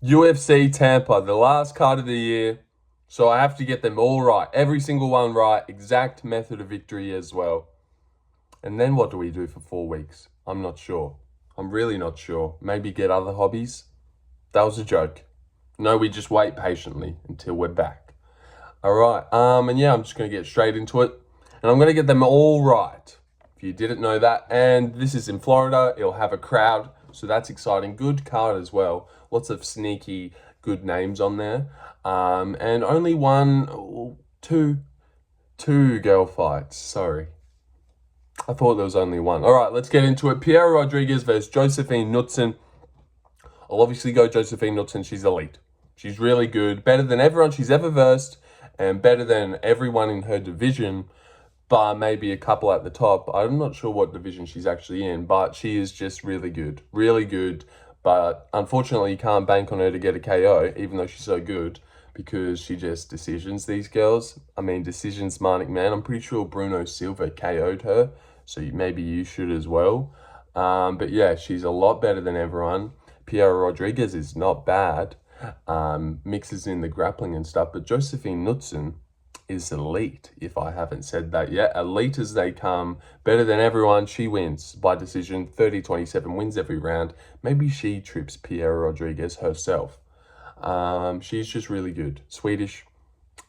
UFC Tampa, the last card of the year. So I have to get them all right. Every single one right. Exact method of victory as well. And then what do we do for 4 weeks? I'm not sure. I'm really not sure. Maybe get other hobbies? That was a joke. No, we just wait patiently until we're back. All right. And yeah, I'm just going to get straight into it. And I'm going to get them all right. If you didn't know that. And this is in Florida. It'll have a crowd. So that's exciting. Good card as well. Lots of sneaky good names on there. And only two girl fights. Sorry. I thought there was only one. All right, let's get into it. Piera Rodriguez versus Josefine Knutsson. I'll obviously go Josefine Knutsson. She's elite. She's really good. Better than everyone she's ever versed. And better than everyone in her division. But maybe a couple at the top. I'm not sure what division she's actually in. But she is just really good. Really good. But unfortunately, you can't bank on her to get a KO. Even though she's so good. Because she just decisions these girls. I mean, decisions, Marnik, man. I'm pretty sure Bruno Silva KO'd her. So maybe you should as well. But yeah, she's a lot better than everyone. Piera Rodriguez is not bad. Mixes in the grappling and stuff. But Josefine Knutsson is elite, if I haven't said that yet. Elite as they come. Better than everyone. She wins by decision. 30-27, wins every round. Maybe she trips Piera Rodriguez herself. She's just really good. Swedish,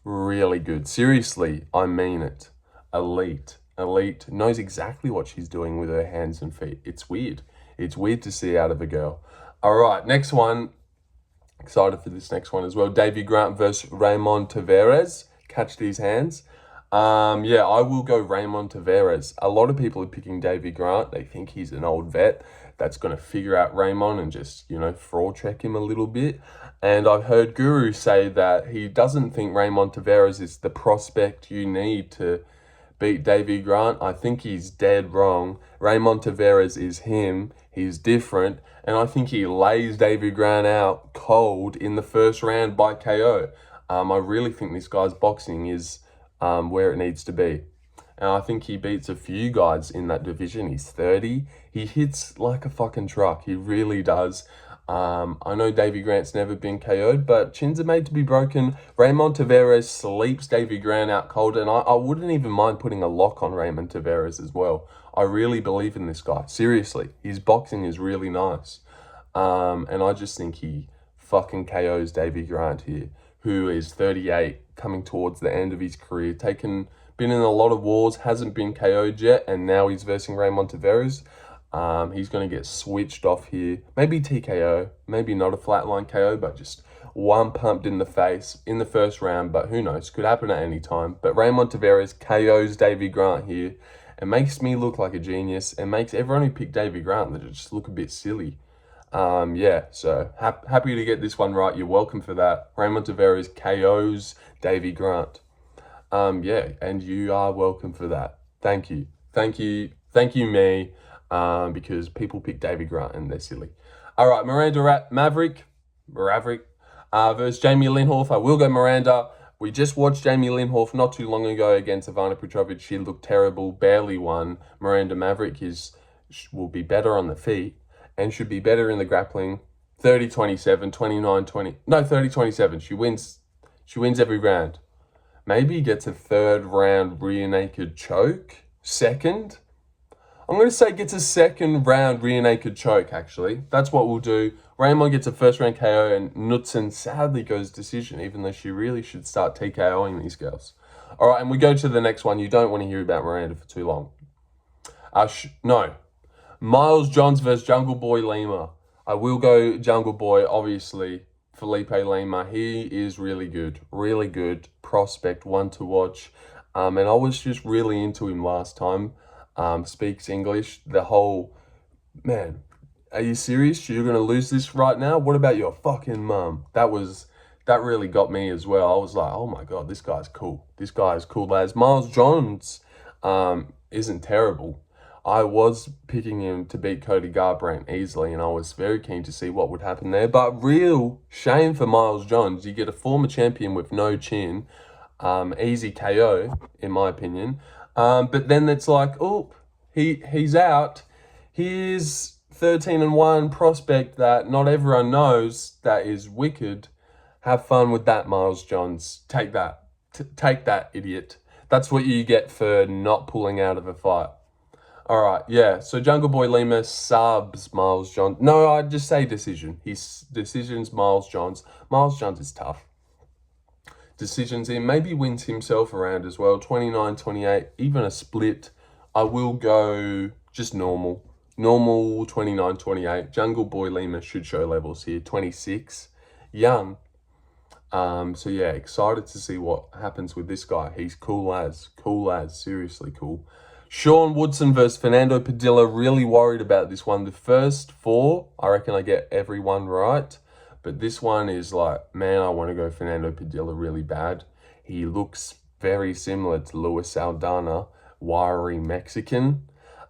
really good. Seriously, I mean it. Elite. Knows exactly what she's doing with her hands and feet. It's weird. It's weird to see out of a girl. All right, next one. Excited for this next one as well. Davey Grant versus Ramon Taveras. Catch these hands. Yeah, I will go Ramon Taveras. A lot of people are picking Davey Grant. They think he's an old vet that's going to figure out Ramon and just, fraud check him a little bit. And I've heard Guru say that he doesn't think Ramon Taveras is the prospect you need to beat Davey Grant. I think he's dead wrong. Ramon Taveras is him. He's different. And I think he lays Davey Grant out cold in the first round by KO. I really think this guy's boxing is where it needs to be. And I think he beats a few guys in that division. He's 30. He hits like a fucking truck. He really does. I know Davey Grant's never been KO'd, but chins are made to be broken. Ramon Taveras sleeps Davey Grant out cold, and I wouldn't even mind putting a lock on Ramon Taveras as well. I really believe in this guy. Seriously, his boxing is really nice. And I just think he fucking KOs Davey Grant here, who is 38, coming towards the end of his career, been in a lot of wars, hasn't been KO'd yet, and now he's versing Ramon Taveras. He's going to get switched off here. Maybe TKO, maybe not a flatline KO, but just one pumped in the face in the first round. But who knows? Could happen at any time. But Ramon Taveras KOs Davey Grant here. It makes me look like a genius. It makes everyone who picked Davey Grant just look a bit silly. Yeah, so happy to get this one right. You're welcome for that. Ramon Taveras KOs Davey Grant. Yeah, and you are welcome for that. Thank you, me. Because people pick Davey Grant and they're silly. All right, Miranda Maverick versus Jamey-Lyn Horth. I will go Miranda. We just watched Jamey-Lyn Horth not too long ago against Ivana Petrovic. She looked terrible, barely won. Miranda Maverick will be better on the feet and should be better in the grappling. 30-27, 29-20. No, 30-27. She wins every round. Maybe gets a third round rear naked choke. Second. I'm going to say gets a second round rear naked choke, actually. That's what we'll do. Ramon gets a first round KO and Knutsson sadly goes decision, even though she really should start TKOing these girls. All right, and we go to the next one. You don't want to hear about Miranda for too long. No. Miles Johns versus Jungle Boy Lima. I will go Jungle Boy, obviously. Felipe Lima, he is really good prospect, one to watch. And I was just really into him last time. Speaks English. Man, are you serious? You're going to lose this right now? What about your fucking mum? That really got me as well. I was like, oh my God, this guy's cool. This guy is cool, lads. Miles Johns isn't terrible. I was picking him to beat Cody Garbrandt easily, and I was very keen to see what would happen there. But real shame for Miles Johns. You get a former champion with no chin. Easy KO, in my opinion. But then it's like, oh, he's out. Here's 13-1 prospect that not everyone knows that is wicked. Have fun with that, Miles Johns. Take that. Take that, idiot. That's what you get for not pulling out of a fight. All right, yeah. So Jungle Boy Lima subs Miles Johns. No, I'd just say decision. His decision's Miles Johns. Miles Johns is tough. Decisions in. Maybe wins himself around as well. 29-28, even a split. I will go just normal. Normal 29-28. Jungle Boy Lima should show levels here. 26. Young. So yeah, excited to see what happens with this guy. He's cool as, seriously cool. Sean Woodson versus Fernando Padilla. Really worried about this one. The first 4, I reckon I get everyone right. But this one is like, man, I want to go Fernando Padilla really bad. He looks very similar to Luis Saldana, wiry Mexican.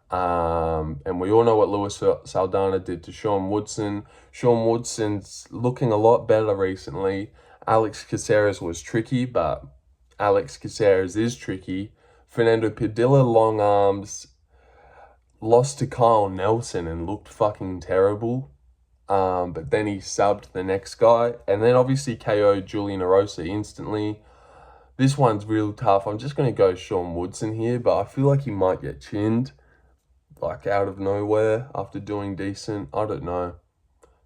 And we all know what Luis Saldana did to Sean Woodson. Sean Woodson's looking a lot better recently. Alex Caceres was tricky, but Alex Caceres is tricky. Fernando Padilla, long arms, lost to Kyle Nelson and looked fucking terrible. But then he subbed the next guy. And then obviously KO'd Julian Erosa instantly. This one's real tough. I'm just going to go Sean Woodson here, but I feel like he might get chinned. Like out of nowhere after doing decent. I don't know.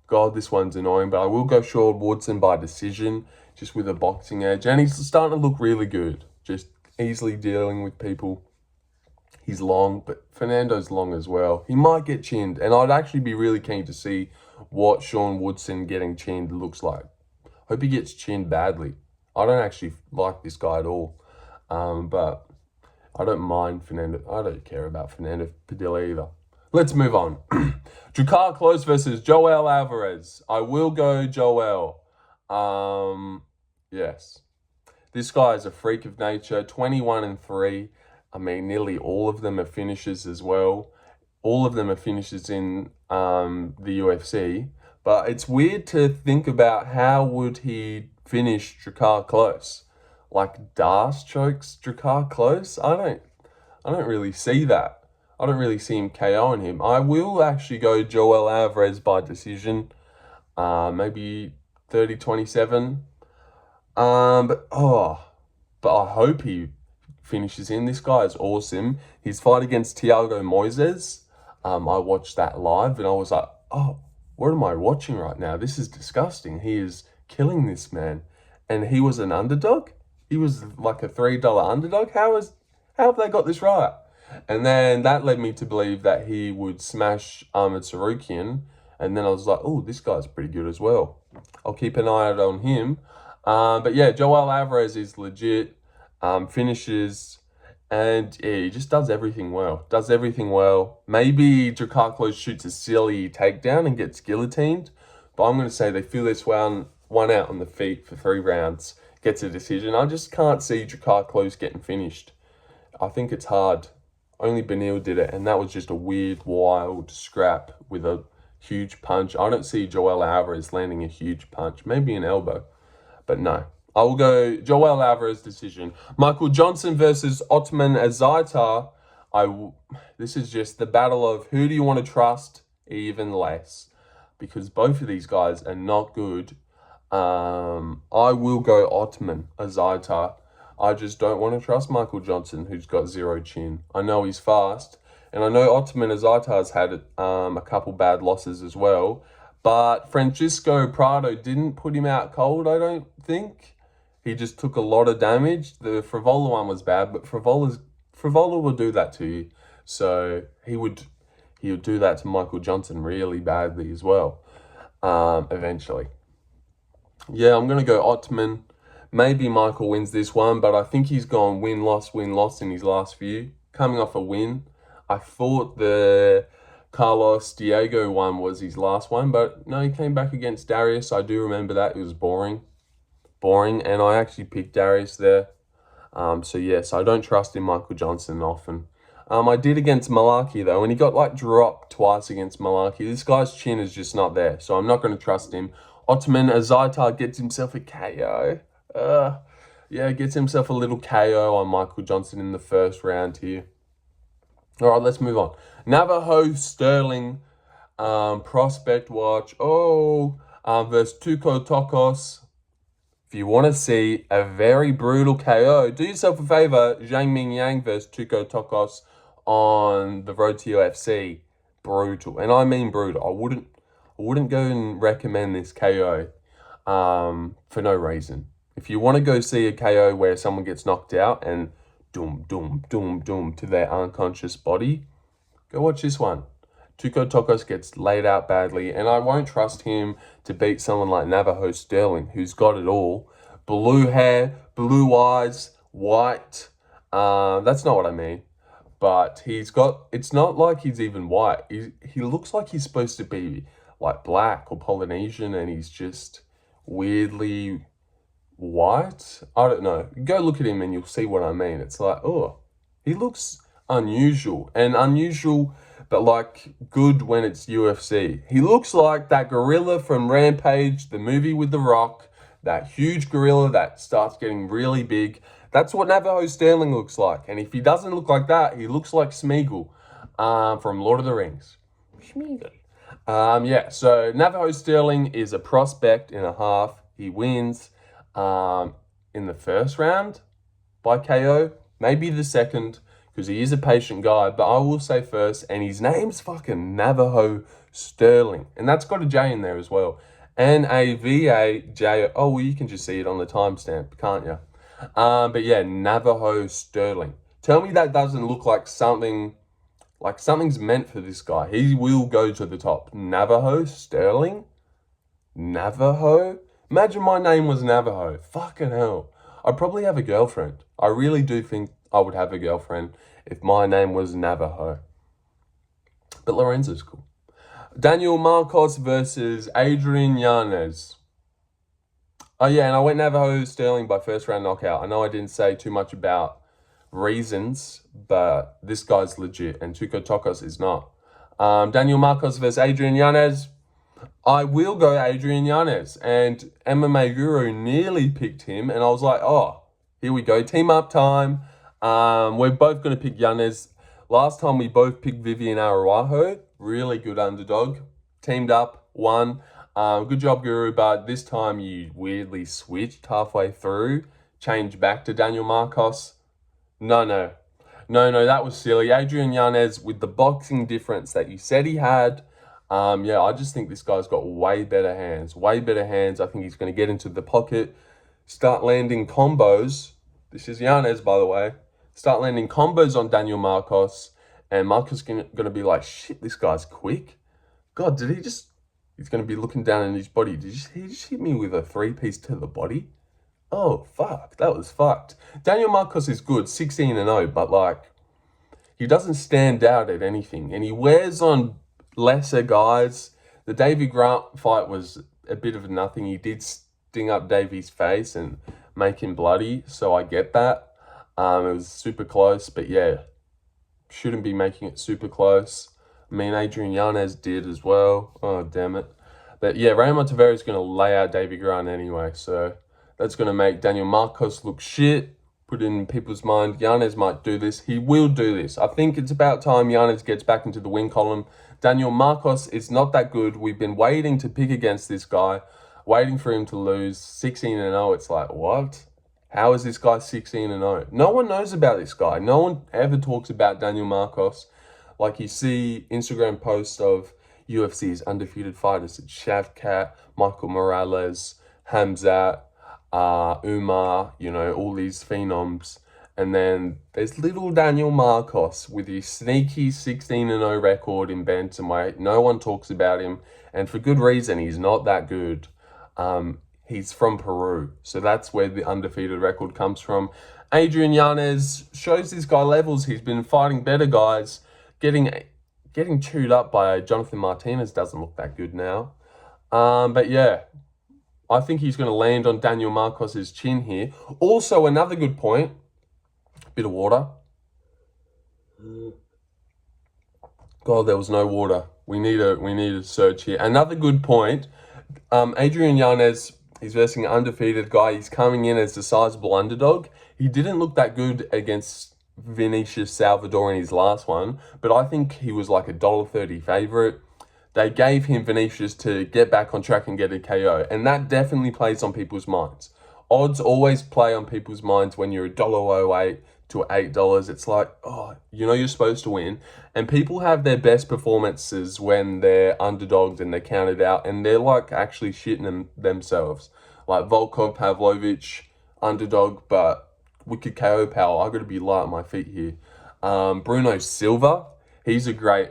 God, this one's annoying, but I will go Sean Woodson by decision, just with a boxing edge. And he's starting to look really good. Just easily dealing with people. He's long, but Fernando's long as well. He might get chinned, and I'd actually be really keen to see what Sean Woodson getting chinned looks like. Hope he gets chinned badly. I don't actually like this guy at all, but I don't mind Fernando. I don't care about Fernando Padilla either. Let's move on. Drakkar Klose versus Joel Alvarez. I will go Joel. Yes. This guy is a freak of nature. 21-3. I mean, nearly all of them are finishes as well. All of them are finishes in the UFC. But it's weird to think about how would he finish Drakkar Klose. Like Das chokes Drakkar Klose? I don't really see that. I don't really see him KOing him. I will actually go Joel Alvarez by decision. Maybe 30-27. But I hope he finishes in. This guy is awesome. His fight against Thiago Moises, I watched that live and I was like, oh, what am I watching right now? This is disgusting. He is killing this man. And he was an underdog? He was like a $3 underdog? How have they got this right? And then that led me to believe that he would smash Ahmed Sarukian. And then I was like, oh, this guy's pretty good as well. I'll keep an eye out on him. But yeah, Joel Alvarez is legit. Finishes. And yeah, he just does everything well. Maybe Drakkar Klose shoots a silly takedown and gets guillotined. But I'm going to say they feel this one out on the feet for 3 rounds. Gets a decision. I just can't see Drakkar Klose getting finished. I think it's hard. Only Benil did it, and that was just a weird, wild scrap with a huge punch. I don't see Joel Alvarez landing a huge punch. Maybe an elbow, but no. I will go Joel Alvarez decision. Michael Johnson versus Ottman Azaitar. This is just the battle of who do you want to trust even less, because both of these guys are not good. I will go Ottman Azaitar. I just don't want to trust Michael Johnson, who's got 0 chin. I know he's fast, and I know Ottman Azaitar's had a couple bad losses as well. But Francisco Prado didn't put him out cold, I don't think. He just took a lot of damage. The Frivola one was bad, but Frivola will do that to you. So he would do that to Michael Johnson really badly as well, eventually. Yeah, I'm going to go Ottman. Maybe Michael wins this one, but I think he's gone win-loss in his last few. Coming off a win. I thought the Carlos Diego one was his last one, but no, he came back against Darius. I do remember that. It was boring, and I actually picked Darius there. So yes, I don't trust in Michael Johnson often. I did against Malarkey though, and he got like dropped twice against Malarkey. This guy's chin is just not there, so I'm not going to trust him. Ottman Azaitar gets himself a KO. Gets himself a little KO on Michael Johnson in the first round here. All right, let's move on. Navajo Sterling. Prospect watch. Versus Tuco Tokkos. If you want to see a very brutal KO, do yourself a favor. Jamey-Lyn versus Tuco Tokkos on the road to UFC. Brutal, and I mean brutal. I wouldn't go and recommend this KO for no reason. If you want to go see a KO where someone gets knocked out and doom, doom, doom, doom to their unconscious body, go watch this one. Tuco Tokkos gets laid out badly, and I won't trust him to beat someone like Navajo Sterling, who's got it all. Blue hair, blue eyes, white. That's not what I mean. But it's not like he's even white. He looks like he's supposed to be like black or Polynesian, and he's just weirdly white. I don't know. Go look at him and you'll see what I mean. It's like, oh, he looks unusual, but like good when it's UFC. He looks like that gorilla from Rampage, the movie with The Rock, that huge gorilla that starts getting really big. That's what Navajo Sterling looks like. And if he doesn't look like that, he looks like Smeagol from Lord of the Rings. Smeagol. So Navajo Sterling is a prospect and a half. He wins in the first round by KO, maybe the second, because he is a patient guy, but I will say first, and his name's fucking Navajo Sterling. And that's got a J in there as well. Navajo. Oh, well, you can just see it on the timestamp, can't you? But yeah, Navajo Sterling. Tell me that doesn't look like something's meant for this guy. He will go to the top. Navajo Sterling? Navajo? Imagine my name was Navajo. Fucking hell. I'd probably have a girlfriend. I really do think I would have a girlfriend if my name was Navajo. But Lorenzo's cool. Daniel Marcos versus Adrian Yanez. Oh yeah, and I went Navajo Sterling by first round knockout. I know I didn't say too much about reasons, but this guy's legit, and Tuco Tokkos is not. Daniel Marcos versus Adrian Yanez. I will go Adrian Yanez, and MMA Guru nearly picked him, and I was like, oh, here we go, team up time. We're both going to pick Yanez. Last time we both picked Vivian Araujo, really good underdog. Teamed up, won. Good job, Guru, but this time you weirdly switched halfway through, changed back to Daniel Marcos. No, that was silly. Adrian Yanez, with the boxing difference that you said he had, I just think this guy's got way better hands. I think he's going to get into the pocket, start landing combos. This is Yanez, by the way. Start landing combos on Daniel Marcos, and Marcos is going to be like, shit, this guy's quick. God, he's going to be looking down in his body. Did he just hit me with a 3-piece to the body? Oh, fuck, that was fucked. Daniel Marcos is good, 16-0, but like, he doesn't stand out at anything, and he wears on lesser guys. The Davey Grant fight was a bit of nothing. He did sting up Davey's face and make him bloody, so I get that. It was super close, but yeah, shouldn't be making it super close. I mean, Adrian Yanez did as well. Oh, damn it. But yeah, Ramon Taveras is going to lay out Davey Grant anyway, so that's going to make Daniel Marcos look shit. Put it in people's mind, Yanez might do this. He will do this. I think it's about time Yanez gets back into the win column. Daniel Marcos is not that good. We've been waiting to pick against this guy, waiting for him to lose. 16-0, it's like, what? How is this guy 16-0? No one knows about this guy. No one ever talks about Daniel Marcos. Like, you see Instagram posts of UFC's undefeated fighters. It's Shavkat, Michael Morales, Hamzat, Umar, all these phenoms. And then there's little Daniel Marcos with his sneaky 16-0 record in bantamweight. No one talks about him, and for good reason. He's not that good. He's from Peru, so that's where the undefeated record comes from. Adrian Yanez shows this guy levels. He's been fighting better guys. Getting chewed up by Jonathan Martinez doesn't look that good now. But yeah, I think he's going to land on Daniel Marcos's chin here. Also, another good point. Bit of water. God, there was no water. We need a search here. Another good point. Adrian Yanez, he's versing an undefeated guy. He's coming in as a sizable underdog. He didn't look that good against Vinicius Salvador in his last one, but I think he was like $1.30 favorite. they gave him Vinicius to get back on track and get a KO. And that definitely plays on people's minds. Odds always play on people's minds when you're $1.08 to $8. It's like, oh, you know you're supposed to win. And people have their best performances when they're underdogs and they're counted out. And they're like actually shitting themselves. Like Volkov, Pavlovich, underdog, but wicked KO power. I got to be light on my feet here. Bruno Silva, he's a great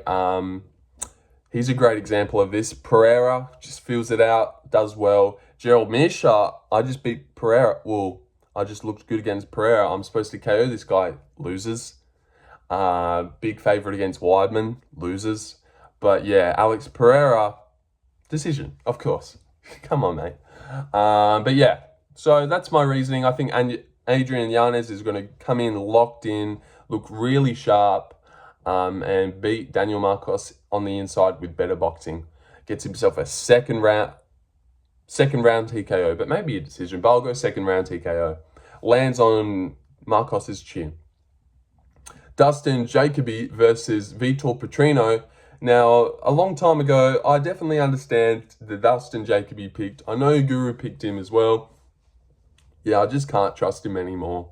example of this. Pereira just fills it out, does well. Gerald Meerschaert, I just beat Pereira. Well, I just looked good against Pereira. I'm supposed to KO this guy, loses. Big favorite against Weidman, loses. But yeah, Alex Pereira, decision, of course. Come on, mate. But yeah, so that's my reasoning. I think Adrian Yanez is going to come in locked in, look really sharp, and beat Daniel Marcos on the inside with better boxing. Gets himself a second round TKO, but maybe a decision. But I'll go second round TKO. Lands on Marcos's chin. Dustin Jacoby versus Vitor Petrino. Now, a long time ago, I definitely understand the Dustin Jacoby picked. I know Guru picked him as well. Yeah, I just can't trust him anymore.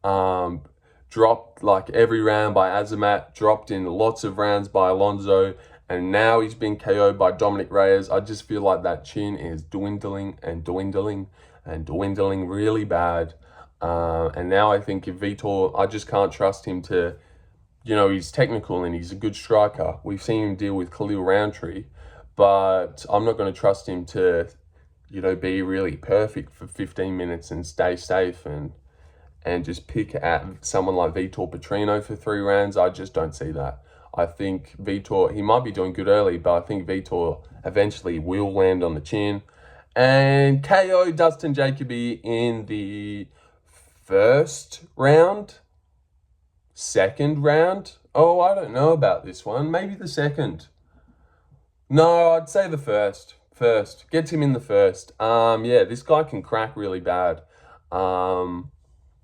Dropped like every round by Azamat, dropped in lots of rounds by Alonso, and now he's been KO'd by Dominic Reyes. I just feel like that chin is dwindling and dwindling and dwindling really bad. And now I think if Vitor, I just can't trust him to, you know, he's technical and he's a good striker. We've seen him deal with Khalil Roundtree, but I'm not going to trust him to, you know, be really perfect for 15 minutes and stay safe and just pick at someone like Vitor Petrino for 3 rounds. I just don't see that. I think Vitor, he might be doing good early, but I think Vitor eventually will land on the chin. And KO Dustin Jacoby in the first round? Second round? Oh, I don't know about this one. Maybe the second. No, I'd say the first. First. Gets him in the first. Yeah, this guy can crack really bad.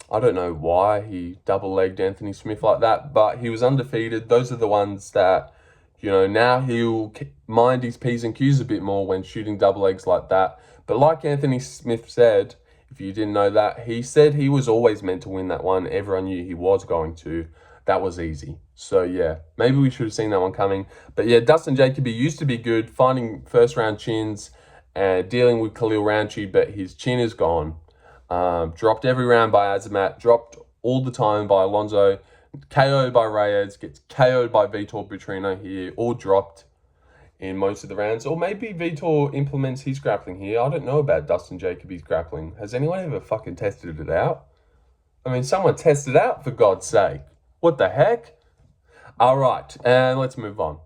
I don't know why he double-legged Anthony Smith like that, but he was undefeated. Those are the ones that, you know, now he'll mind his P's and Q's a bit more when shooting double legs like that. But like Anthony Smith said, if you didn't know that, he said he was always meant to win that one. Everyone knew he was going to. That was easy. So, yeah, maybe we should have seen that one coming. But, yeah, Dustin Jacoby used to be good, finding first-round chins and dealing with Khalil Roundtree, but his chin is gone. Dropped every round by Azamat, dropped all the time by Alonso, KO'd by Reyes, gets KO'd by Vitor Petrino here, all dropped in most of the rounds. Or maybe Vitor implements his grappling here. I don't know about Dustin Jacoby's grappling. Has anyone ever fucking tested it out? I mean, someone test it out, for God's sake. What the heck? All right, and let's move on.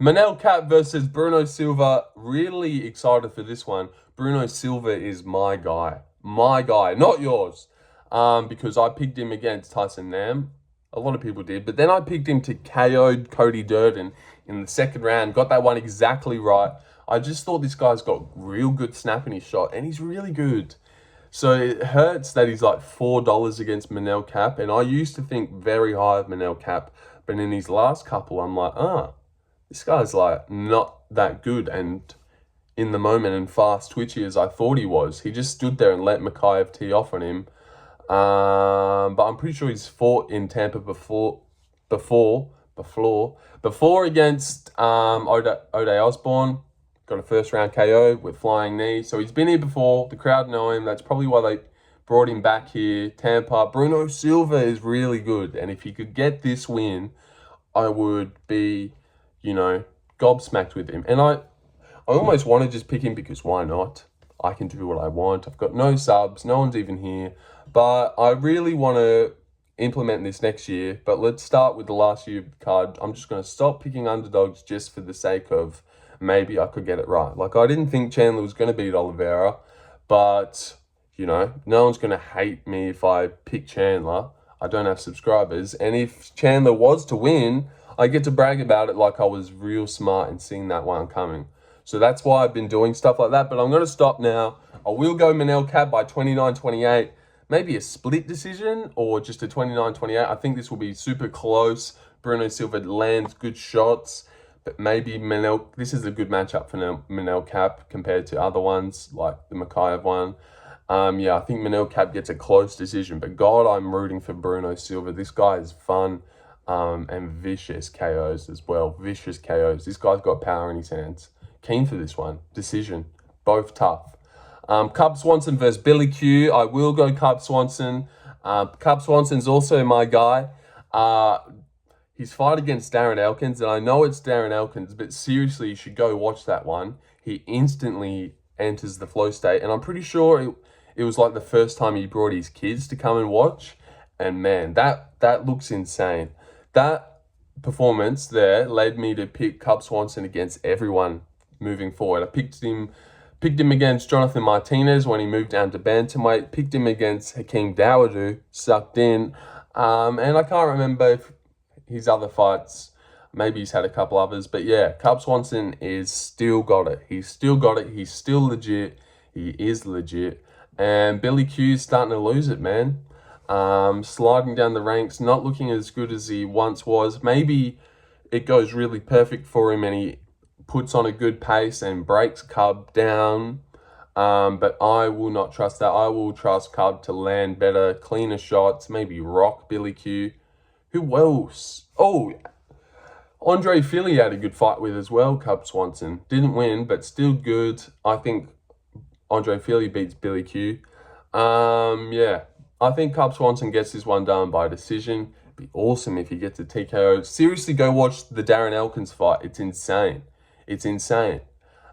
Manel Kape versus Bruno Silva. Really excited for this one. Bruno Silva is my guy. My guy, not yours. Because I picked him against Tyson Nam. A lot of people did. But then I picked him to KO Cody Durden in the second round. Got that one exactly right. I just thought this guy's got real good snap in his shot. And he's really good. So it hurts that he's like $4 against Manel Kape. And I used to think very high of Manel Kape. But in his last couple, I'm like, this guy's like not that good. And in the moment and fast twitchy as I thought he was. He just stood there and let Mikhaev tee off on him. But I'm pretty sure he's fought in Tampa before against O'Day Osborne. Got a first round KO with flying knee. So he's been here before. The crowd know him. That's probably why they brought him back here. Tampa. Bruno Silva is really good. And if he could get this win, I would be, you know, gobsmacked with him. And I almost want to just pick him because why not? I can do what I want. I've got no subs. No one's even here. But I really want to implement this next year. But let's start with the last year of the card. I'm just going to stop picking underdogs just for the sake of maybe I could get it right. Like, I didn't think Chandler was going to beat Oliveira. But, you know, no one's going to hate me if I pick Chandler. I don't have subscribers. And if Chandler was to win, I get to brag about it like I was real smart in seeing that one coming. So that's why I've been doing stuff like that. But I'm going to stop now. I will go Manel Kape by 29-28. Maybe a split decision or just a 29-28. I think this will be super close. Bruno Silva lands good shots. but maybe Manel. This is a good matchup for Manel Cap compared to other ones like the Mikhaev one. Yeah, I think Manel Cap gets a close decision, but God, I'm rooting for Bruno Silva. This guy is fun and vicious KOs as well. Vicious KOs. This guy's got power in his hands. Keen for this one. Decision. Both tough. Cub Swanson versus Billy Q. I will go Cub Swanson. Cub Swanson's also my guy. His fight against Darren Elkins, and I know it's Darren Elkins, but seriously, you should go watch that one. He instantly enters the flow state, and I'm pretty sure it was like the first time he brought his kids to come and watch, and man, that looks insane. That performance there led me to pick Cub Swanson against everyone moving forward. I picked him against Jonathan Martinez when he moved down to bantamweight, picked him against Hakeem Dawodu, sucked in, and I can't remember if his other fights, maybe he's had a couple others, but yeah, Cub Swanson is still got it. He's still got it. He's still legit. He is legit. And Billy Q's starting to lose it, man. Sliding down the ranks, not looking as good as he once was. Maybe it goes really perfect for him and he puts on a good pace and breaks Cub down. But I will not trust that. I will trust Cub to land better, cleaner shots, maybe rock Billy Q. Who else? Oh, Andre Philly had a good fight with as well, Cub Swanson. Didn't win, but still good. I think Andre Philly beats Billy Q. Yeah, I think Cub Swanson gets this one done by decision. It'd be awesome if he gets a TKO. Seriously, go watch the Darren Elkins fight. It's insane. It's insane.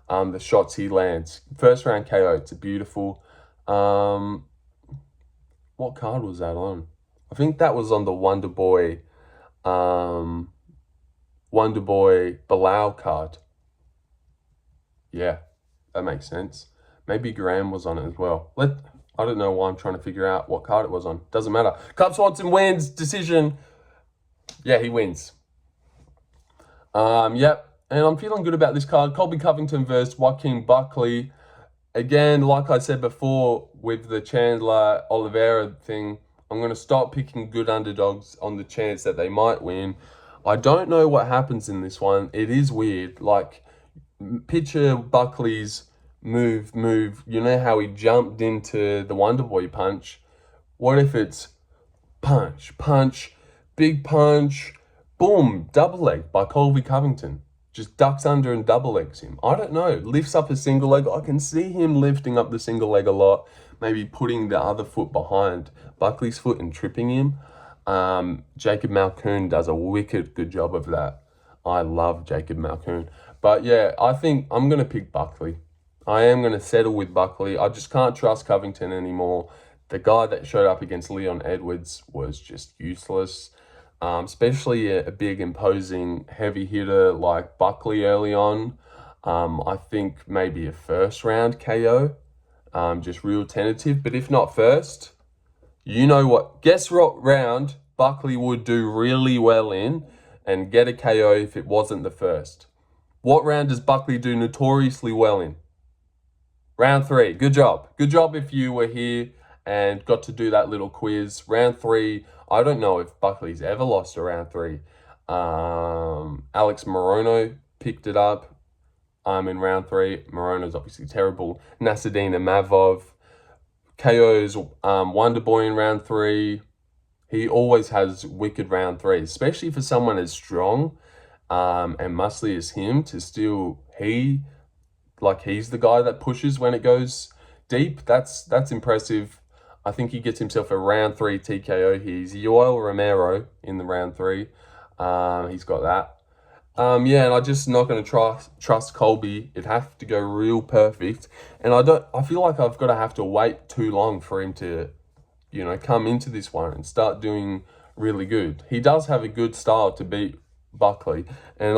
The shots he lands. First round KO. It's beautiful. What card was that on? I think that was on the Wonder Boy Bilal card. Yeah, that makes sense. Maybe Graham was on it as well. I don't know why I'm trying to figure out what card it was on. Doesn't matter. Cub Swanson wins. Decision. Yeah, he wins. Yep. And I'm feeling good about this card. Colby Covington versus Joaquin Buckley. Again, like I said before with the Chandler Oliveira thing, I'm going to start picking good underdogs on the chance that they might win. I don't know what happens in this one. It is weird. Like, picture Buckley's move. You know how he jumped into the Wonder Boy punch? What if it's punch, big punch, boom, double leg by Colby Covington? Just ducks under and double legs him. I don't know. Lifts up a single leg. I can see him lifting up the single leg a lot. Maybe putting the other foot behind Buckley's foot and tripping him. Jacob Malkoon does a wicked good job of that. I love Jacob Malkoon. But yeah, I think I'm going to pick Buckley. I am going to settle with Buckley. I just can't trust Covington anymore. The guy that showed up against Leon Edwards was just useless. Especially a big, imposing, heavy hitter like Buckley early on. I think maybe a first round KO. Just real tentative. But if not first, you know what? Guess what round Buckley would do really well in and get a KO if it wasn't the first. What round does Buckley do notoriously well in? Round 3. Good job. Good job if you were here and got to do that little quiz. Round 3. I don't know if Buckley's ever lost a round 3. Alex Morono picked it up in round 3. Morono's obviously terrible. Nasadina Mavov. KO's Wonder Boy in round 3. He always has wicked round 3s, especially for someone as strong and muscly as him to still, he's the guy that pushes when it goes deep. That's impressive. I think he gets himself a round 3 TKO. He's Yoel Romero in the round 3. He's got that. Yeah, and I'm just not going to trust Colby. It'd have to go real perfect. And I feel like I've got to have to wait too long for him to, come into this one and start doing really good. He does have a good style to beat Buckley. And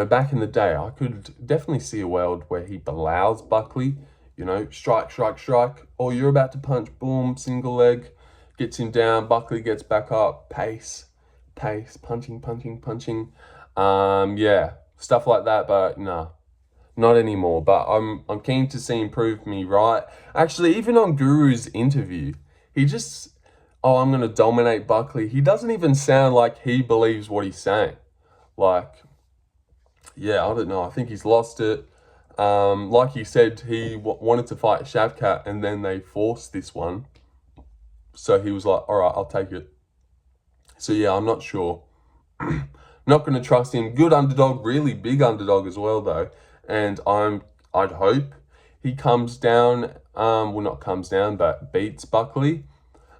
back in the day, I could definitely see a world where he allows Buckley, strike. Oh, you're about to punch, boom, single leg, gets him down. Buckley gets back up, pace, punching. Yeah, stuff like that, but no, not anymore. But I'm keen to see him prove me right. Actually, even on Guru's interview, he just, I'm going to dominate Buckley. He doesn't even sound like he believes what he's saying. Like, yeah, I don't know. I think he's lost it. Like he said, he wanted to fight Shavkat, and then they forced this one. So he was like, all right, I'll take it. So yeah, I'm not sure. Not going to trust him. Good underdog, really big underdog as well, though. And I'd hope he comes down, well, not comes down, but beats Buckley.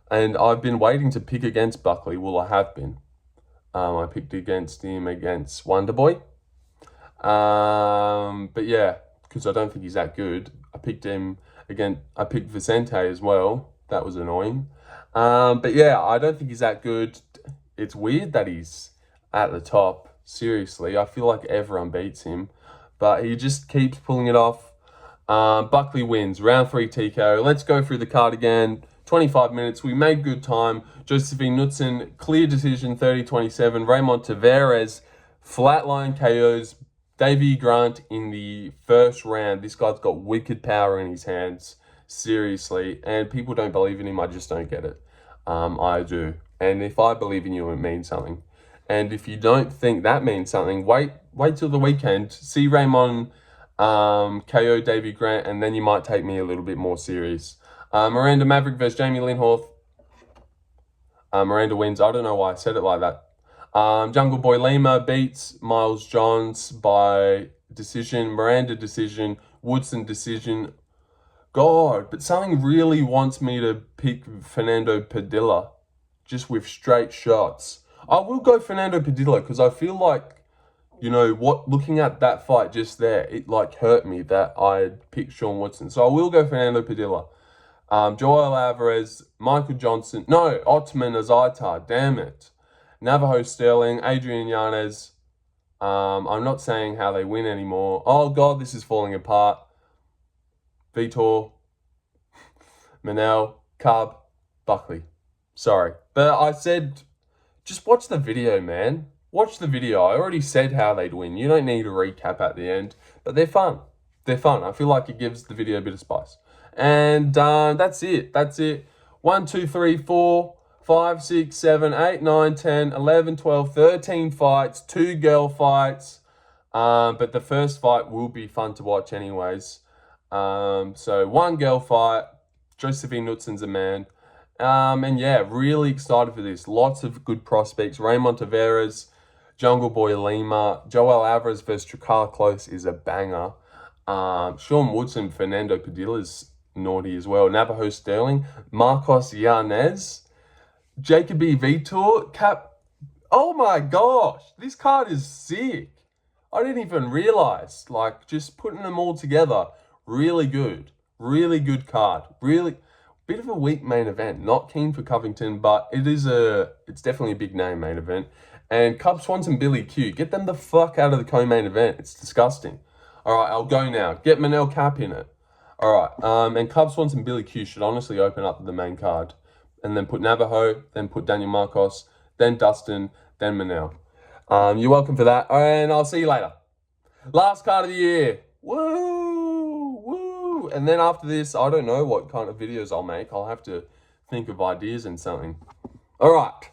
And I've been waiting to pick against Buckley. Well, I have been. I picked against him against Wonderboy. But yeah, because I don't think he's that good. I picked him again. I picked Vicente as well. That was annoying. But yeah, I don't think he's that good. It's weird that he's at the top. Seriously, I feel like everyone beats him, but he just keeps pulling it off. Buckley wins round 3 TKO. Let's go through the card again. 25 minutes. We made good time. Josefine Knutsson, clear decision, 30-27. Ramon Taveras, flatline KOs. Davey Grant in the first round. This guy's got wicked power in his hands. Seriously. And people don't believe in him. I just don't get it. I do. And if I believe in you, it means something. And if you don't think that means something, wait till the weekend. See Ramon KO Davey Grant, and then you might take me a little bit more serious. Miranda Maverick versus Jamey-Lyn Horth. Miranda wins. I don't know why I said it like that. Jungle Boy Lima beats Miles Johns by decision. Miranda decision. Woodson decision. God, but something really wants me to pick Fernando Padilla just with straight shots. I will go Fernando Padilla because I feel like, you know, looking at that fight just there, it like hurt me that I picked Sean Woodson. So I will go Fernando Padilla. Joel Alvarez, Michael Johnson, no, Ottman Azaitar, damn it. Navajo Sterling, Adrian Yanez. I'm not saying how they win anymore. Oh God, this is falling apart. Vitor, Manel, Cub, Buckley. Sorry. But I said, just watch the video, man. Watch the video. I already said how they'd win. You don't need a recap at the end. But they're fun. They're fun. I feel like it gives the video a bit of spice. And that's it. That's it. 1, 2, 3, 4, 5, 6, 7, 8, 9, 10, 11, 12, 13 fights. 2 girl fights. But the first fight will be fun to watch anyways. So 1 girl fight. Josefine Knutsson's a man. And yeah, really excited for this. Lots of good prospects. Ramon Taveras, Jungle Boy Lima, Joel Alvarez versus Drakkar Klose is a banger. Sean Woodson, Fernando Padilla's naughty as well. Navajo Sterling, Marcos Yanez, Jacoby Vitor, Cap. Oh my gosh, this card is sick. I didn't even realize. Like, just putting them all together, really good. Really good card. Really. Bit of a weak main event. Not keen for Covington, but it's definitely a big name main event. And Cub Swanson, Billy Q. Get them the fuck out of the co-main event. It's disgusting. All right, I'll go now. Get Manel Cap in it. All right, and Cub Swanson, Billy Q should honestly open up the main card. And then put Navajo, then put Daniel Marcos, then Dustin, then Manel. You're welcome for that. And I'll see you later. Last card of the year. Woo! And then after this, I don't know what kind of videos I'll make. I'll have to think of ideas and something. All right.